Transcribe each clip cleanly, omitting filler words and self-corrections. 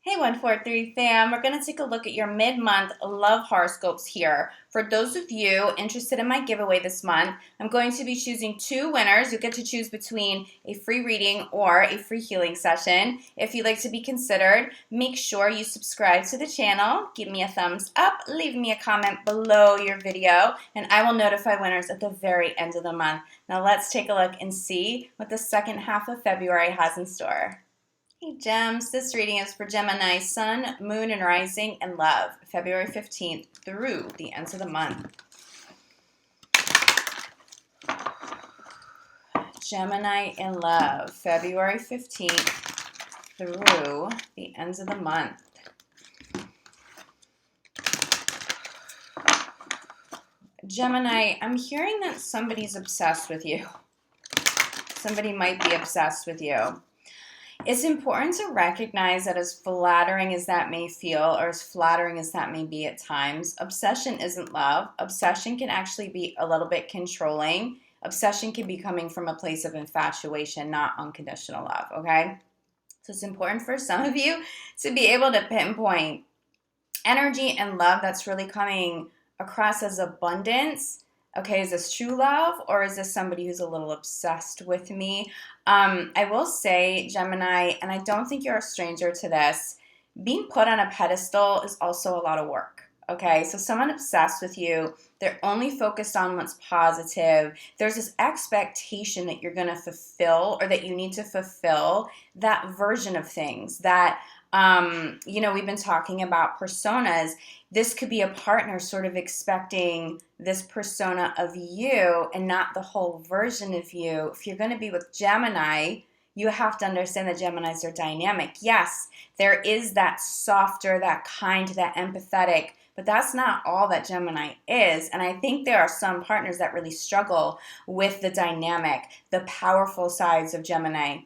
Hey 143 fam, we're going to take a look at your mid-month love horoscopes here. For those of you interested in my giveaway this month, I'm going to be choosing two winners. You get to choose between a free reading or a free healing session. If you'd like to be considered, make sure you subscribe to the channel, give me a thumbs up, leave me a comment below your video, and I will notify winners at the very end of the month. Now let's take a look and see what the second half of February has in store. Hey Gems, this reading is for Gemini, Sun, Moon, and Rising in Love, February 15th through the end of the month. Gemini in Love, February 15th through the end of the month. Gemini, I'm hearing that somebody's obsessed with you. Somebody might be obsessed with you. It's important to recognize that as flattering as that may feel, or as flattering as that may be at times, obsession isn't love. Obsession can actually be a little bit controlling. Obsession can be coming from a place of infatuation, not unconditional love, okay? So it's important for some of you to be able to pinpoint energy and love that's really coming across as abundance. Okay, is this true love, or is this somebody who's a little obsessed with me? I will say, Gemini, and I don't think you're a stranger to this, being put on a pedestal is also a lot of work. Okay, so someone obsessed with you, they're only focused on what's positive. There's this expectation that you're going to fulfill, or that you need to fulfill that version of things that, we've been talking about personas. This could be a partner sort of expecting this persona of you and not the whole version of you. If you're going to be with Gemini, you have to understand that Geminis are dynamic. Yes, there is that softer, that kind, that empathetic, but that's not all that Gemini is. And I think there are some partners that really struggle with the dynamic, the powerful sides of Gemini.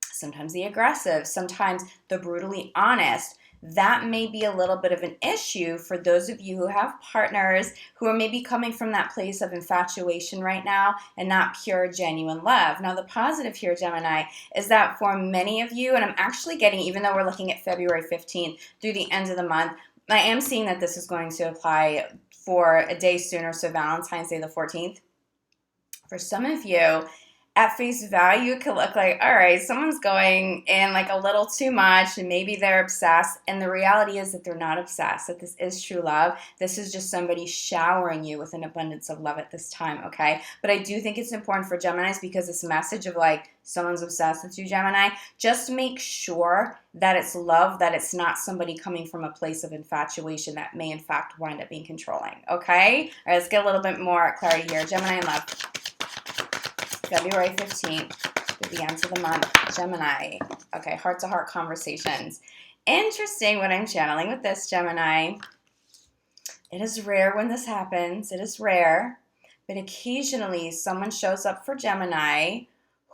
Sometimes the aggressive, sometimes the brutally honest. That may be a little bit of an issue for those of you who have partners who are maybe coming from that place of infatuation right now and not pure, genuine love. Now, the positive here, Gemini, is that for many of you, and I'm actually getting, even though we're looking at February 15th through the end of the month, I am seeing that this is going to apply for a day sooner, so Valentine's Day the 14th. For some of you, at face value, it could look like, all right, someone's going in like a little too much and maybe they're obsessed. And the reality is that they're not obsessed, that this is true love. This is just somebody showering you with an abundance of love at this time, okay? But I do think it's important for Geminis, because this message of like, someone's obsessed with you, Gemini, just make sure that it's love, that it's not somebody coming from a place of infatuation that may in fact wind up being controlling, okay? All right, let's get a little bit more clarity here. Gemini in love. February 15th to the end of the month, Gemini. Okay, heart-to-heart conversations. Interesting what I'm channeling with this, Gemini. It is rare when this happens. It is rare. But occasionally someone shows up for Gemini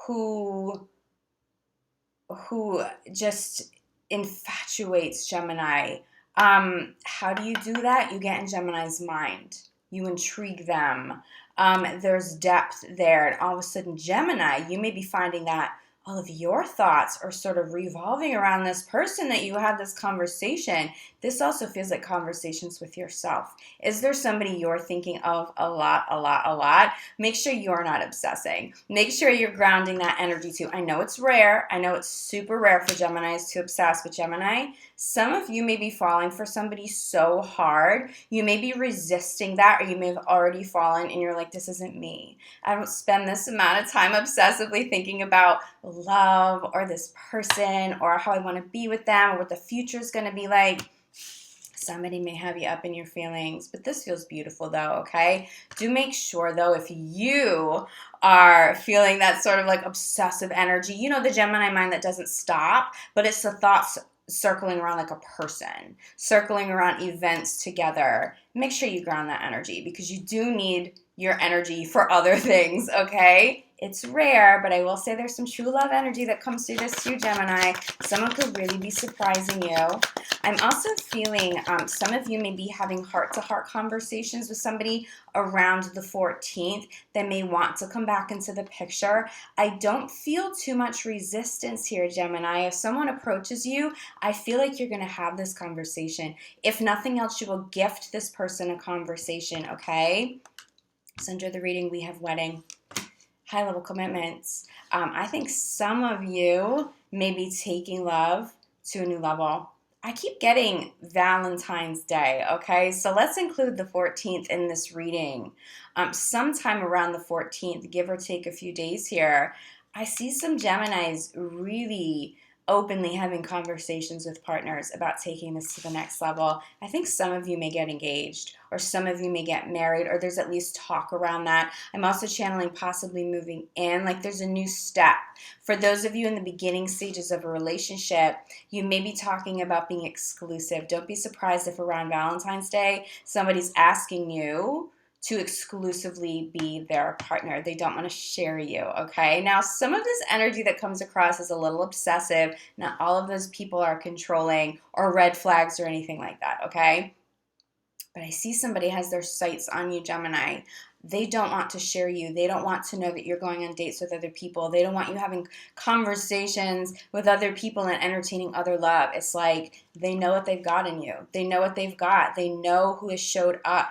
who just infatuates Gemini. How do you do that? You get in Gemini's mind. You intrigue them. There's depth there, and all of a sudden, Gemini, you may be finding that all of your thoughts are sort of revolving around this person that you had this conversation. This also feels like conversations with yourself. Is there somebody you're thinking of a lot? Make sure you're not obsessing. Make sure you're grounding that energy too. I know it's rare. I know it's super rare for Geminis to obsess with Gemini. Some of you may be falling for somebody so hard. You may be resisting that, or you may have already fallen and you're like, this isn't me. I don't spend this amount of time obsessively thinking about love or this person or how I want to be with them or what the future is going to be like. Somebody may have you up in your feelings, but this feels beautiful though, okay? Do make sure though, if you are feeling that sort of like obsessive energy, you know, the Gemini mind that doesn't stop, but it's the thoughts circling around like a person, circling around events together. Make sure you ground that energy, because you do need your energy for other things, okay? It's rare, but I will say there's some true love energy that comes through this too, Gemini. Someone could really be surprising you. I'm also feeling some of you may be having heart-to-heart conversations with somebody around the 14th that may want to come back into the picture. I don't feel too much resistance here, Gemini. If someone approaches you, I feel like you're going to have this conversation. If nothing else, you will gift this person a conversation, okay? So under the reading, we have wedding. High-level commitments. I think some of you may be taking love to a new level. I keep getting Valentine's Day, okay? So let's include the 14th in this reading. Sometime around the 14th, give or take a few days here, I see some Geminis really openly having conversations with partners about taking this to the next level. I think some of you may get engaged, or some of you may get married, or there's at least talk around that. I'm also channeling possibly moving in, like there's a new step. For those of you in the beginning stages of a relationship, you may be talking about being exclusive. Don't be surprised if around Valentine's Day, somebody's asking you to exclusively be their partner. They don't want to share you, okay? Now, some of this energy that comes across is a little obsessive. Not all of those people are controlling or red flags or anything like that, okay? But I see somebody has their sights on you, Gemini. They don't want to share you. They don't want to know that you're going on dates with other people. They don't want you having conversations with other people and entertaining other love. It's like they know what they've got in you. They know what they've got. They know who has showed up.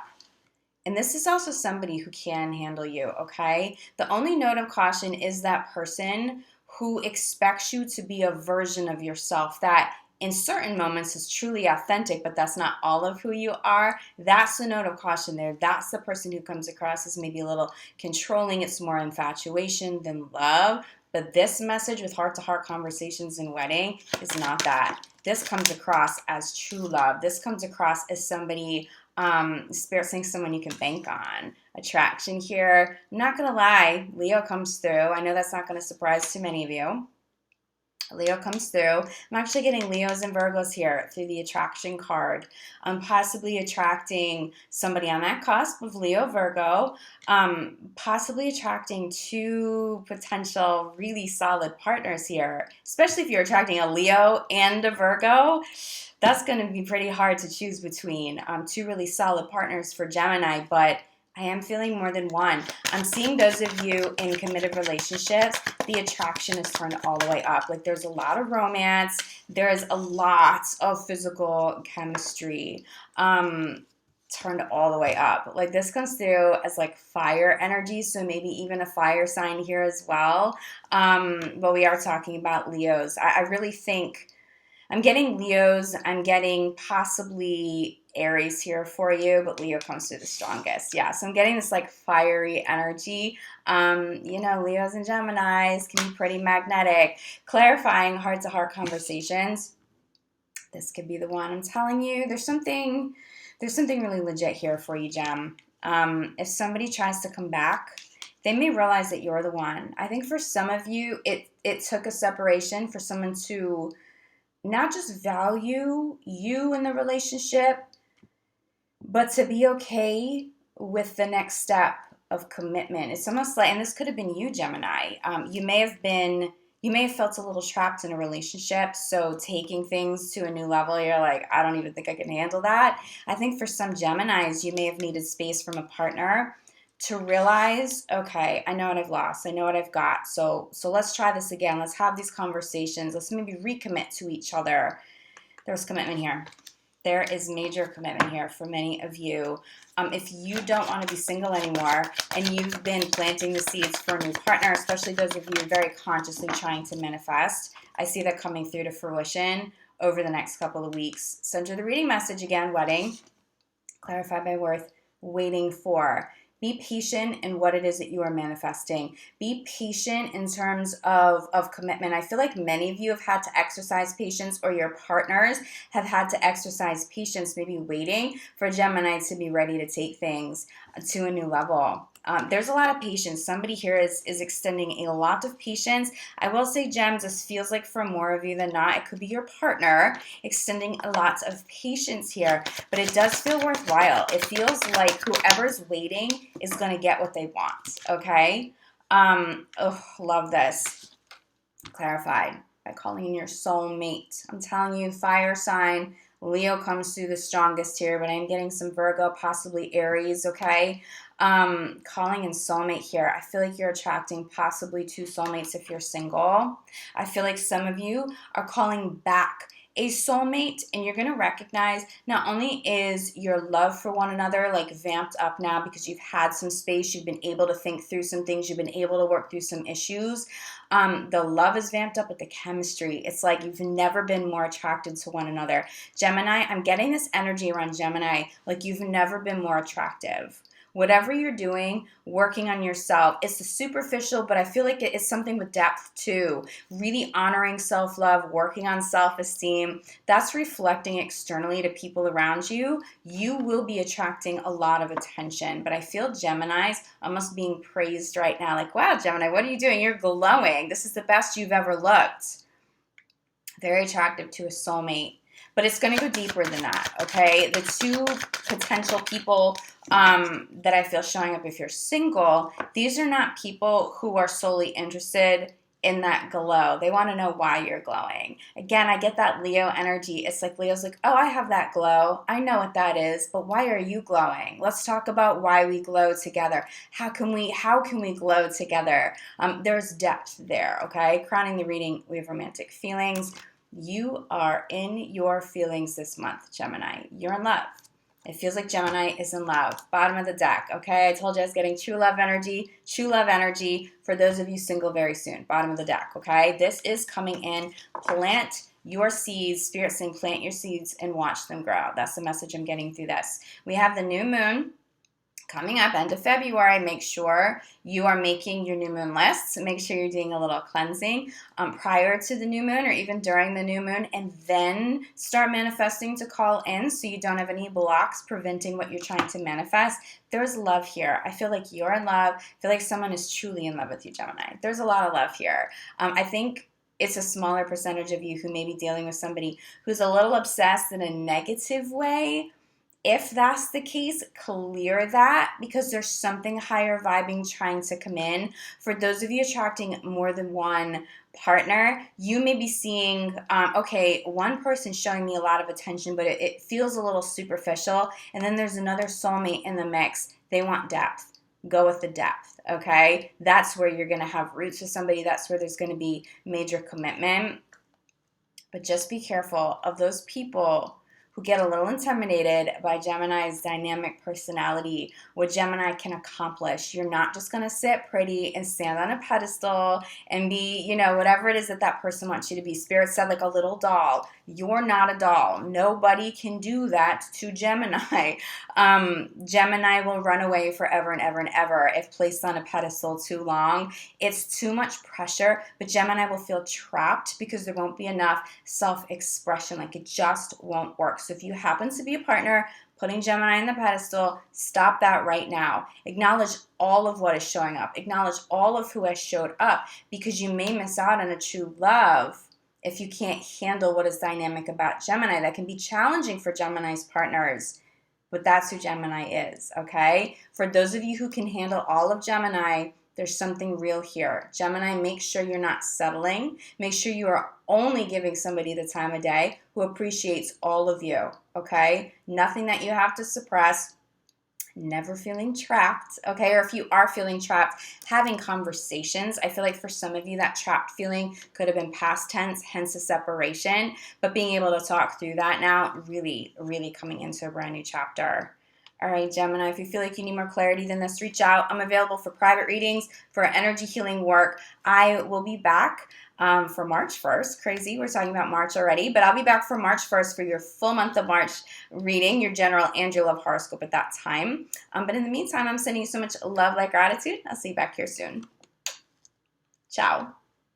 And this is also somebody who can handle you, okay? The only note of caution is that person who expects you to be a version of yourself that in certain moments is truly authentic, but that's not all of who you are. That's the note of caution there. That's the person who comes across as maybe a little controlling. It's more infatuation than love. But this message with heart-to-heart conversations and wedding is not that. This comes across as true love. This comes across as somebody, Spirit saying someone you can bank on. Attraction here. I'm not going to lie. Leo comes through. I know that's not going to surprise too many of you. Leo comes through. I'm actually getting Leos and Virgos here through the attraction card. I'm possibly attracting somebody on that cusp of Leo, Virgo, possibly attracting two potential really solid partners here, especially if you're attracting a Leo and a Virgo. That's going to be pretty hard to choose between two really solid partners for Gemini, but I am feeling more than one. I'm seeing those of you in committed relationships, the attraction is turned all the way up. Like there's a lot of romance. There's a lot of physical chemistry turned all the way up. Like this comes through as like fire energy, so maybe even a fire sign here as well. But we are talking about Leos. I really think I'm getting Leos. I'm getting possibly Aries here for you, but Leo comes through the strongest. Yeah, so I'm getting this like fiery energy. You know, Leos and Geminis can be pretty magnetic. Clarifying heart-to-heart conversations. This could be the one. I'm telling you, there's something really legit here for you, Gem. If somebody tries to come back, they may realize that you're the one. I think for some of you, it took a separation for someone to not just value you in the relationship, but to be okay with the next step of commitment. It's almost like, and this could have been you, Gemini. You may have felt a little trapped in a relationship. So taking things to a new level, you're like, I don't even think I can handle that. I think for some Geminis, you may have needed space from a partner to realize, okay, I know what I've lost. I know what I've got. So let's try this again. Let's have these conversations. Let's maybe recommit to each other. There's commitment here. There is major commitment here for many of you. If you don't want to be single anymore and you've been planting the seeds for a new partner, especially those of you very consciously trying to manifest, I see that coming through to fruition over the next couple of weeks. So under the reading message again, wedding, clarified by worth, waiting for. Be patient in what it is that you are manifesting. Be patient in terms of commitment. I feel like many of you have had to exercise patience, or your partners have had to exercise patience, maybe waiting for Gemini to be ready to take things to a new level. There's a lot of patience. Somebody here is extending a lot of patience. I will say, Gems, this feels like for more of you than not, it could be your partner extending a lot of patience here, but it does feel worthwhile. It feels like whoever's waiting is going to get what they want, okay? Oh, love this. Clarified by calling in your soulmate. I'm telling you, fire sign. Leo comes through the strongest here, but I'm getting some Virgo, possibly Aries, okay? Calling in soulmate here. I feel like you're attracting possibly two soulmates if you're single. I feel like some of you are calling back a soulmate, and you're going to recognize not only is your love for one another like vamped up now because you've had some space, you've been able to think through some things, you've been able to work through some issues. The love is vamped up, but the chemistry, it's like you've never been more attracted to one another. Gemini, I'm getting this energy around Gemini like you've never been more attractive. Whatever you're doing, working on yourself, it's the superficial, but I feel like it's something with depth too. Really honoring self-love, working on self-esteem, that's reflecting externally to people around you. You will be attracting a lot of attention, but I feel Gemini's almost being praised right now. Like, wow, Gemini, what are you doing? You're glowing. This is the best you've ever looked. Very attractive to a soulmate. But it's going to go deeper than that, okay? The two potential people that I feel showing up if you're single, these are not people who are solely interested in that glow. They want to know why you're glowing. Again, I get that Leo energy. It's like Leo's like, oh, I have that glow. I know what that is, but why are you glowing? Let's talk about why we glow together. How can we glow together? There's depth there, okay? Crowning the reading, we have romantic feelings. You are in your feelings this month, Gemini. You're in love. It feels like Gemini is in love. Bottom of the deck, okay? I told you I was getting true love energy for those of you single very soon. Bottom of the deck, okay? This is coming in. Plant your seeds. Spirit saying plant your seeds and watch them grow. That's the message I'm getting through this. We have the new moon coming up end of February. Make sure you are making your new moon lists. Make sure you're doing a little cleansing prior to the new moon or even during the new moon, and then start manifesting to call in so you don't have any blocks preventing what you're trying to manifest. There's love here. I feel like you're in love. I feel like someone is truly in love with you, Gemini. There's a lot of love here. I think it's a smaller percentage of you who may be dealing with somebody who's a little obsessed in a negative way. If that's the case, clear that because there's something higher vibing trying to come in. For those of you attracting more than one partner, you may be seeing, okay, one person showing me a lot of attention, but it feels a little superficial. And then there's another soulmate in the mix. They want depth. Go with the depth, okay? That's where you're going to have roots with somebody. That's where there's going to be major commitment. But just be careful of those people who get a little intimidated by Gemini's dynamic personality, what Gemini can accomplish. You're not just going to sit pretty and stand on a pedestal and be, you know, whatever it is that that person wants you to be. Spirit said like a little doll. You're not a doll. Nobody can do that to Gemini. Gemini will run away forever and ever and ever if placed on a pedestal too long. It's too much pressure, but Gemini will feel trapped because there won't be enough self-expression. Like it just won't work. So if you happen to be a partner putting Gemini on the pedestal, stop that right now. Acknowledge all of what is showing up. Acknowledge all of who has showed up because you may miss out on a true love if you can't handle what is dynamic about Gemini. That can be challenging for Gemini's partners, but that's who Gemini is, okay? For those of you who can handle all of Gemini, there's something real here. Gemini, make sure you're not settling. Make sure you are only giving somebody the time of day who appreciates all of you, okay? Nothing that you have to suppress. Never feeling trapped, okay? Or if you are feeling trapped, having conversations. I feel like for some of you, that trapped feeling could have been past tense, hence a separation. But being able to talk through that now, really, really coming into a brand new chapter. All right, Gemini, if you feel like you need more clarity than this, reach out. I'm available for private readings, for energy healing work. I will be back for March 1st. Crazy, we're talking about March already, but I'll be back for March 1st for your full month of March reading, your general and your love horoscope at that time. But in the meantime, I'm sending you so much love, light, gratitude. I'll see you back here soon. Ciao.